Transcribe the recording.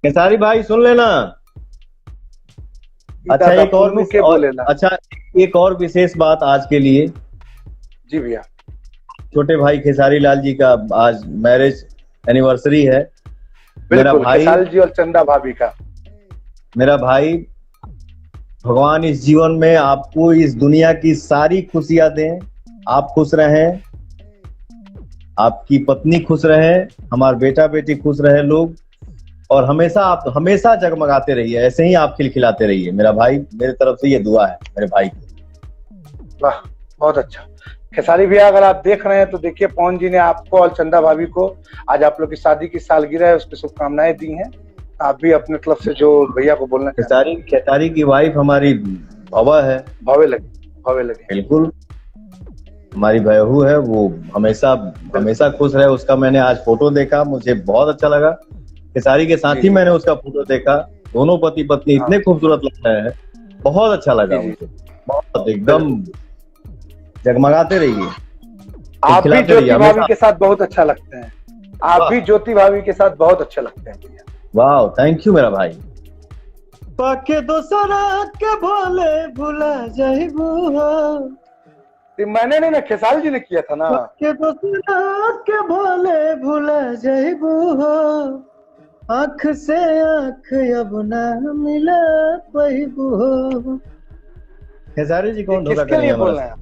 खेसारी भाई सुन लेना। अच्छा दादा एक और, पुन्नू के बोलेला। अच्छा एक और विशेष बात आज के लिए। जी भैया। छोटे भाई खेसारी लाल जी का आज मैरिज एनिवर्सरी है। मेरा बिल्कुल, भाई, खेसारी जी और चंदा भाभी का। मेरा भाई, भगवान इस जीवन में आपको इस दुनिया की सारी खुशियां दें। आप खुश रहें, आपकी पत्नी खुश रहे, हमारे बेटा बेटी खुश रहे लोग। और हमेशा आप हमेशा जगमगाते रहिए, ऐसे ही आप खिलखिलाते रहिए मेरा भाई। मेरे तरफ से ये दुआ है मेरे भाई की। वाह, बहुत अच्छा। खेसारी भैया, अगर आप देख रहे हैं तो देखिए, पवन जी ने आपको और चंदा भाभी को आज आप लोग की शादी की सालगिरह है, उसकी शुभकामनाएं दी हैं। आप भी अपने तरफ से जो भैया को बोलना चाहते खेसारी हैं। खेसारी की वाइफ हमारी भवा है। भावे लगे, भावे लगे। बिल्कुल, हमारी बहू है वो। हमेशा बिल्कुल। हमेशा खुश रहे, उसका मैंने आज फोटो देखा, मुझे बहुत अच्छा लगा। खेसारी के जी साथ ही जी। मैंने उसका फोटो देखा। दोनों पति पत्नी हाँ। इतने खूबसूरत लग रहे हैं, बहुत अच्छा जी लगा जी। मुझे। बहुत एकदम बिल्कुल। जगमगाते रहिए, आप भी खिलखिलाते रहिए ज्योति भाभी हमेशा। के साथ बहुत अच्छा लगते हैं। आप वाह, भी ज्योति भाभी के साथ बहुत अच्छे लगते हैं भैया। वाह, थैंक यू मेरा भाई। पाके दोसरा के भोले भुला जाइबू हो। ये मैंने नहीं ना, खेसारी जी ने किया था ना। पाके दोसरा के भोले भुला जाइबू हो। आँख से आँख अब ना मिला पाइबू हो। खेसारी जी ये कौन धोखा किसके करेंगे लिए हमारा बोल रहे साथ। हैं?